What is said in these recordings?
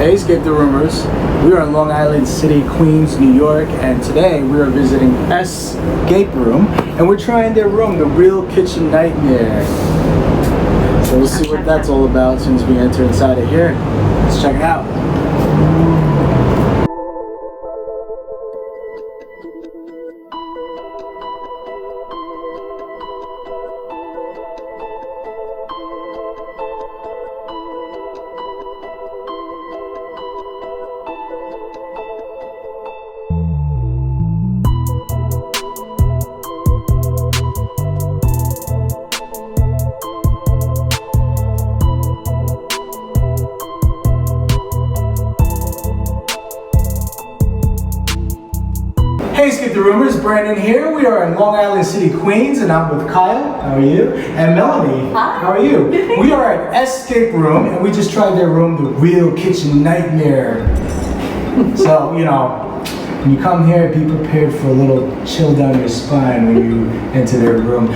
Hey, Escape the Rumors. We are in Long Island City, Queens, New York, and today we are visiting ESSCAPE Room, and we're trying their room, the Real Kitchen Nightmare. So we'll see what that's all about as soon as we enter inside of here. Let's check it out. Hey, Escape the Rumors, Brandon here. We are in Long Island City, Queens, and I'm with Kyle. How are you? And Melanie. Hi. How are you? We are at ESSCAPE Room, and we just tried their room, the Real Kitchen Nightmare. So, you know, when you come here, be prepared for a little chill down your spine when you enter their room.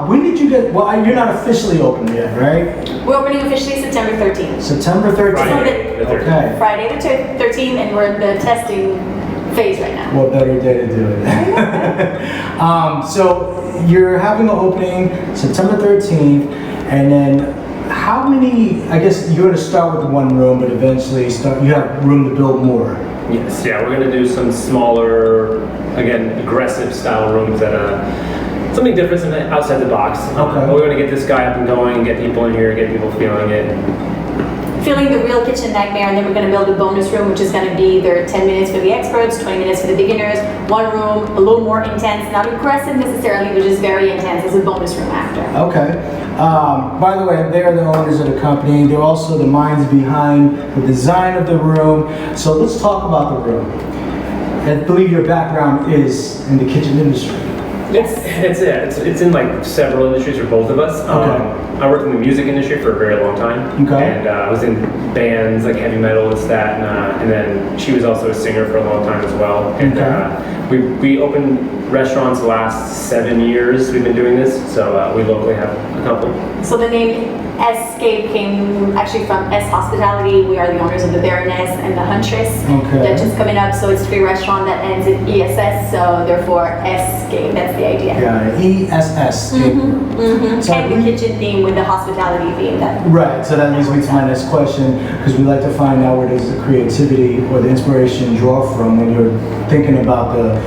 When did you get, well, you're not officially open yet, right? We're opening officially September 13th. September 13th. Friday the 13th. Okay. Friday the 13th, and we're in the testing phase right now. What better day to do it? So you're having an opening September 13th, and then how many, I guess you're going to start with one room, but eventually you have room to build more. Yes, yeah, we're going to do some smaller, again, aggressive style rooms that something different, something outside the box. Okay. We're going to get this guy up and going, get people in here, get people feeling it. Feeling the Real Kitchen Nightmare, and then we're going to build a bonus room, which is going to be either 10 minutes for the experts, 20 minutes for the beginners, one room, a little more intense, not aggressive necessarily, but just very intense as a bonus room after. Okay. By the way, they're the owners of the company. They're also the minds behind the design of the room. So let's talk about the room. I believe your background is in the kitchen industry. It's in like several industries for both of us. Okay. I worked in the music industry for a very long time. Okay. And I was in bands like heavy metal, this, that, and then she was also a singer for a long time as well. And we opened restaurants the last 7 years we've been doing this, so we locally have a couple. So the name ESSCAPE came actually from S Hospitality. We are the owners of the Baroness and the Huntress. Okay. That's just coming up, so it's to be a restaurant that ends in ESS, so therefore ESSCAPE, that's the idea. Yeah, ESS. So And the kitchen theme with the hospitality theme. Right, so that leads me to my next question, because we like to find out where does the creativity or the inspiration draw from when you're thinking about the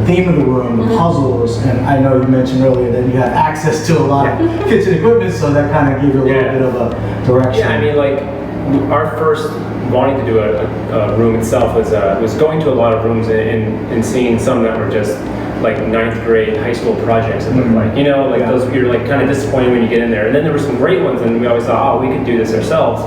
theme of the room, the puzzles, and I know you mentioned earlier that you have access to a lot of kitchen equipment, so that kind of gave you a little bit of a direction. Yeah, I mean, like, our first wanting to do a room itself was going to a lot of rooms and seeing some that were just like 9th grade high school projects that looked like, you know, like those, you're like kind of disappointed when you get in there. And then there were some great ones, and we always thought, oh, we could do this ourselves.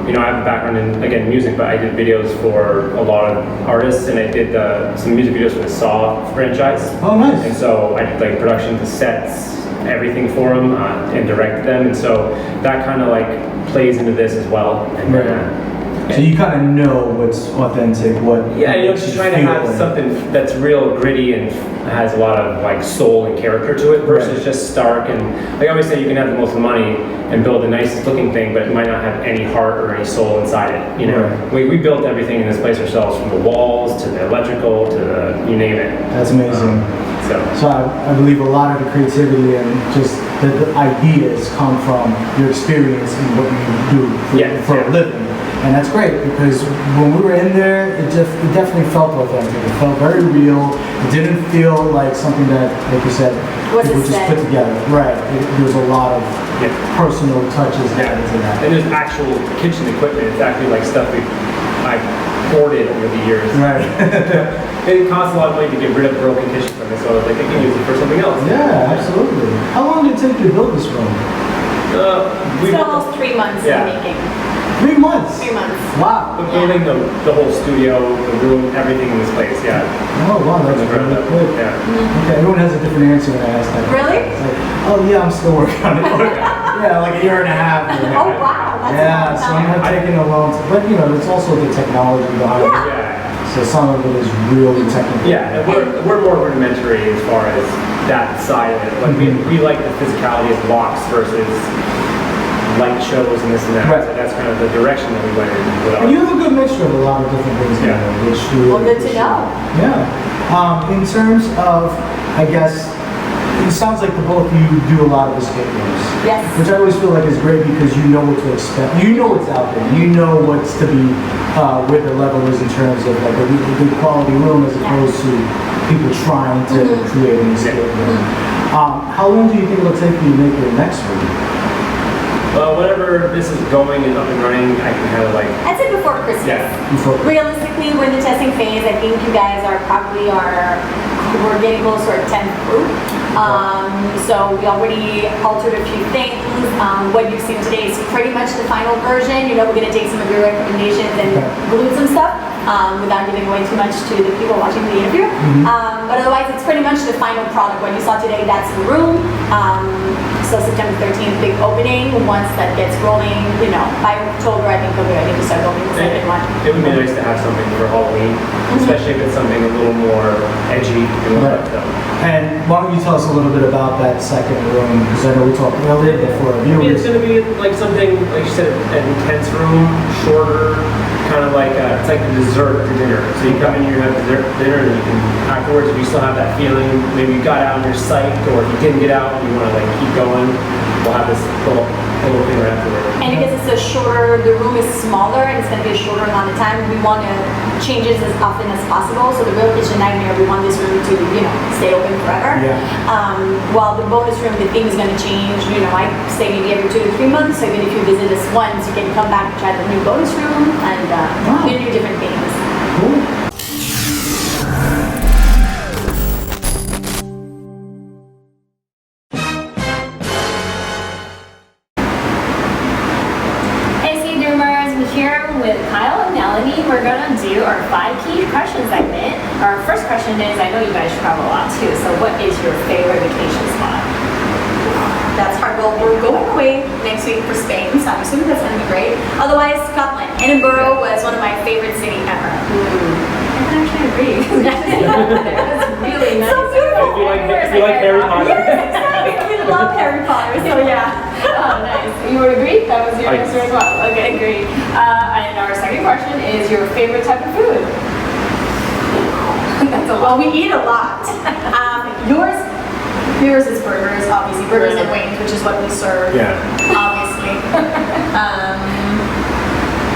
You know, I have a background in, again, music, but I did videos for a lot of artists, and I did some music videos for the Saw franchise. Oh, nice. And so I did like production to sets, everything for them, and directed them, and so that kind of like plays into this as well. And, so you kind of know what's authentic, what. Yeah, you know, just trying to have something that's real gritty and has a lot of like soul and character to it versus just stark. And like I always say, you can have the most money and build the nicest looking thing, but it might not have any heart or any soul inside it. You know, we built everything in this place ourselves, from the walls to the electrical to the, you name it. That's amazing. So I believe a lot of the creativity and just the ideas come from your experience in what you do for a living. And that's great, because when we were in there, it definitely felt authentic. It felt very real. It didn't feel like something that, like you said, people just put together. Right. There was a lot of personal touches added to that. And there's actual kitchen equipment. It's actually like stuff I've hoarded over the years. Right. It costs a lot of money to get rid of broken kitchen equipment, so like they can use it for something else. Yeah, absolutely. How long did it take you to build this room? It's almost 3 months in making. 3 months? 3 months. Wow. Building the whole studio, the room, everything in this place, Oh, wow, that's really quick. Okay, everyone has a different answer when I ask that. Really? It's like, oh yeah, I'm still working on it. Yeah, like a year and a half. Oh, wow. That's so I'm not taking a long time. But you know, it's also the technology behind it. So some of it is really technical. Yeah, and we're more rudimentary as far as that side of it. Like we like the physicality of blocks versus light shows and this and that. Right. So that's kind of the direction that we went in. And you have a good mixture of a lot of different things in Yeah. there, which you... Well, good to know. Yeah. In terms of, I guess, it sounds like the both of you do a lot of escape rooms. Yes. Which I always feel like is great because you know what to expect. You know what's out there. You know what's to be, where the level is in terms of like a good quality room as opposed to people trying to create an escape room. How long do you think it'll take you to make your next room? Well, whenever this is going and up and running, I can kind of like... I'd say before Christmas. Yeah. Realistically, we're in the testing phase. I think you guys are probably we're getting close to our 10th group. So we already altered a few things. What you've seen today is pretty much the final version. You know, we're going to take some of your recommendations and glue some stuff without giving away too much to the people watching the interview. But otherwise, it's pretty much the final product. What you saw today, that's the room. So September 13th, big opening. Once that gets rolling, you know, by October, I think we'll be ready to start building the second one. It would be nice to have something for Halloween, especially if it's something a little more edgy and Right. And why don't you tell us a little bit about that second room? Because I know we talked earlier before our I mean, it's viewers. going to be like something, like you said, an intense room, shorter, kind of like it's like a dessert to dinner. So you come in, you have dessert dinner, and you can afterwards, if you still have that feeling, maybe you got out and you're psyched, or if you didn't get out, you want to like keep going. We'll have this little thing right afterwards. And because it's a shorter, the room is smaller and it's going to be a shorter amount of time, we want to change it as often as possible. So the real kitchen nightmare, we want this room to, you know, stay open forever. Yeah. While the bonus room, the theme is going to change. You know, I say maybe every 2 to 3 months. So even if you visit us once, you can come back and try the new bonus room and do different things. Cool. Here with Kyle and Melanie, we're gonna do our 5 key question segment. Our first question is, I know you guys travel a lot too, so what is your favorite vacation spot? That's hard. Well, we're going away next week for Spain, so I'm assuming that's going to be great. Otherwise, Scotland. Edinburgh was one of my favorite cities ever. I can actually agree. It's really nice. So beautiful. If you like Harry Potter. Yes, exactly. We love Harry Potter, so yeah. Oh, nice. You would agree? That was your Yes. answer as well. Okay, great. And our second question is your favorite type of food? That's a Well, lot. we eat a lot. Yours is burgers, obviously. Burgers and wings, which is what we serve. Yeah. Obviously.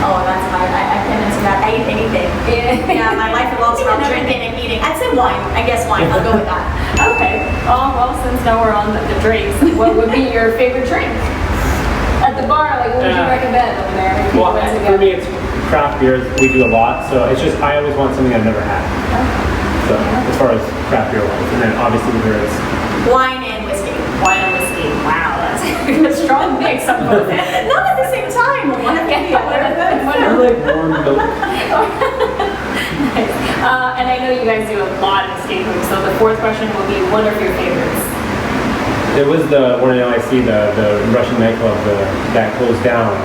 Oh, that's hard. I can't answer that. I eat anything. Yeah, my life revolves around drinking and eating. I'd say wine. I guess wine. I'll go with that. Okay. Well, since now we're on the drinks, what would be your favorite drink? At the bar, like what would you recommend over there? If you Well, went to for go? me, it's craft beers. We do a lot, so it's just I always want something I've never had. So as far as craft beer wise, and then obviously there is. Wine and whiskey. Wine and whiskey. Wow, that's a strong mix of both. Not at the same time. One after the other. I like warm milk. Nice. And I know you guys do a lot of escape rooms, so the fourth question will be, what are your favorites? It was the one in NYC, the Russian nightclub that closed down.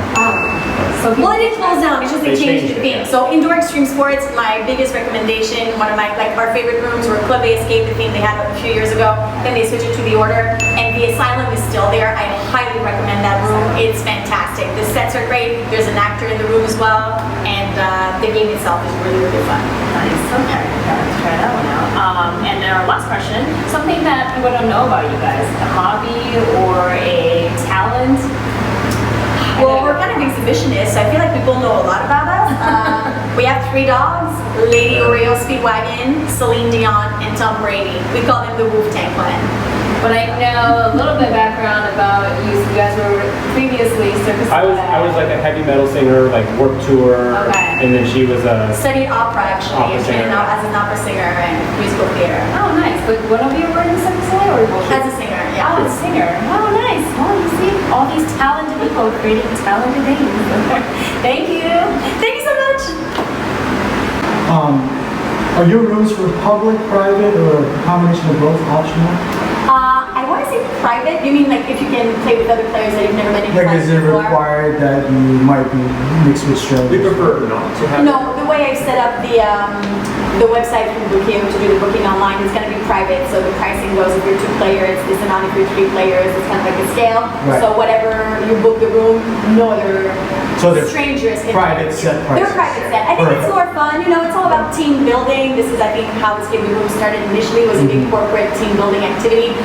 Well, it didn't close down because they They changed changed the it, theme. yeah. So indoor extreme sports, my biggest recommendation, one of my our favorite rooms were Club A Escape, the theme they had a few years ago. Then they switched it to the Order, and the Asylum is still there. I highly recommend that room. It's fantastic. The sets are great. There's an actor in the room as well, and the game itself is really, really fun. Nice. Okay. Let's try that one out. And then our last question, something that people don't know about you guys, a hobby or a talent? Well, we're kind of exhibitionists, so I feel like people know a lot about us. We have 3 dogs, Lady Oreo Speedwagon, Celine Dion, and Tom Brady. We call them the Wu-Tang Clan. But I know a little bit background about you. You guys were previously circus. I was like a heavy metal singer, like Warped Tour, Okay. and then she was a. Studied opera actually, Opera and trained singer. out as an opera singer and musical theater. Oh, nice. But one of you were in the circus or both? As a singer, yeah. Oh, a singer. Oh, nice. Well, you see, all these talented people creating talented things. Thank you. Thank you so much. Are your rooms for public, private, or a combination of both optional? I want to say private? You mean like if you can play with other players that you've never been in Like, is it required that you might be mixed with strangers? We prefer not to have. No, the way I've set up the website from Booking to do the booking online is going to be private. So the pricing goes if you're 2 players, this amount if you're 3 players. It's kind of like a scale. Right. So whatever you book the room, no other strangers. Private set prices. They're private set. I think it's more fun. You know, it's all about team building. This is, I think, how the escape room started initially was a big corporate team building activity.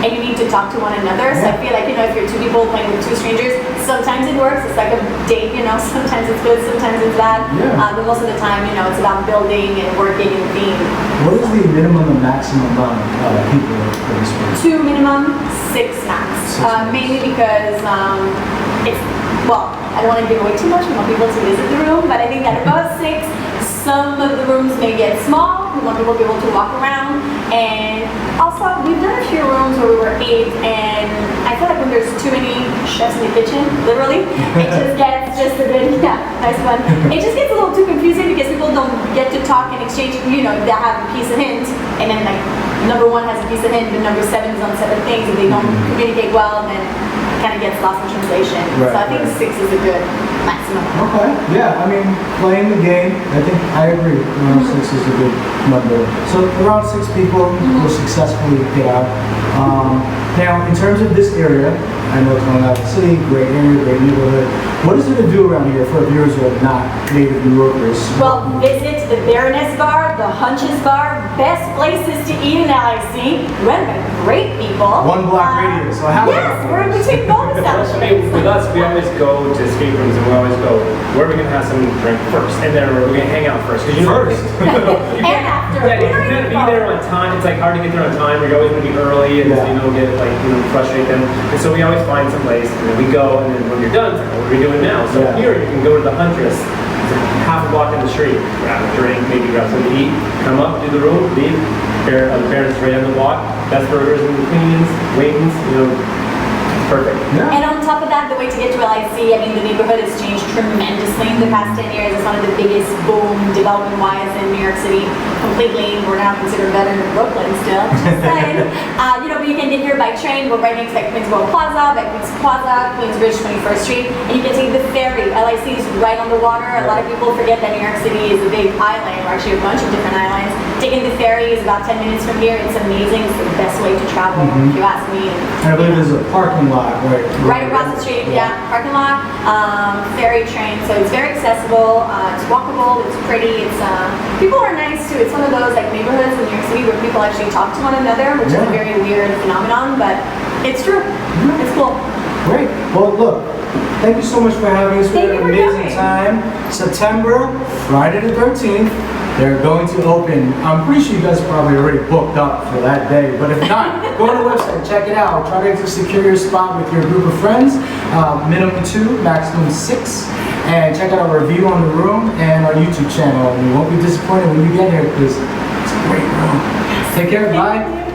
And you need to talk to one another. So I feel like, you know, if you're 2 people playing with 2 strangers, sometimes it works. It's like a date, you know, sometimes it's good, sometimes it's bad. Yeah. But most of the time, you know, it's about building and working and being. What is the minimum and maximum amount of people for this room? 2 minimum, 6 max. Mainly because it's, well, I don't want to give away too much. We want people to visit the room, but I think that above 6, some of the rooms may get small. We want people to be able to walk around. And also, we've done a few rooms where we were 8, and I feel like when there's too many chefs in the kitchen, literally, it just gets just a bit, nice one. It just gets a little too confusing because people don't get to talk and exchange, you know, they have a piece of hint, and then like number 1 has a piece of hint, but number 7 is on 7 things. If they don't communicate well, then it kind of gets lost in translation. Right, so I think 6 is a good maximum. Okay, yeah, I mean, playing the game, I agree, around 6 is a good number. So around 6 people will successfully get out. Now, in terms of this area, I know it's going out of the city, great area, great neighborhood. What is there to do around here for viewers who are not native New Yorkers? Well, visit the Baroness Bar, the Hunches Bar, best places to eat in NYC. Run by great people. 1 block radius, so how yes, we're in between both establishments. With us, we always go to escape rooms and we always go, where are we going to have some drink first? And then we're going to hang out first. You know, First? And after. Yeah, you can't be there on time. It's like hard to get there on time. You're always going to be early and you know, get like, you know, frustrate them. And so we always find some place and then we go and then when you're done, it's like, what are we doing now? So here you can go to the Huntress. It's like half a block in the street. Grab a drink, maybe grab something to eat, come up, do the room, leave. The parents right on the block. Best burgers and queens, wings, you know. Perfect. Yeah. And on top of that, the way to get to LIC, I mean, the neighborhood has changed tremendously in the past 10 years. It's one of the biggest boom development-wise in New York City. Completely, we're now considered better than Brooklyn still. Just saying. You know, but you can get here by train. We're right next to Queensboro Plaza, by Queens Plaza, Queensbridge, 21st Street, and you can take the ferry. LIC is right on the water. A lot of people forget that New York City is a big island, or actually a bunch of different islands. Taking the ferry is about 10 minutes from here. It's amazing. It's the best way to travel, if you ask me. And I believe there's a parking lot right across the street, parking lot, ferry train, so it's very accessible, it's walkable, it's pretty, it's, people are nice too. It's one of those like neighborhoods in New York City where people actually talk to one another, which is a very weird phenomenon, but it's true. It's cool. Great. Well, look, thank you so much for having us. We had an amazing time. September, Friday the 13th. They're going to open. I'm pretty sure you guys are probably already booked up for that day, but if not, go on the website, check it out. Try to secure your spot with your group of friends. Minimum 2, maximum 6. And check out our review on the room and our YouTube channel. And you won't be disappointed when you get here because it's a great room. Take care. Bye.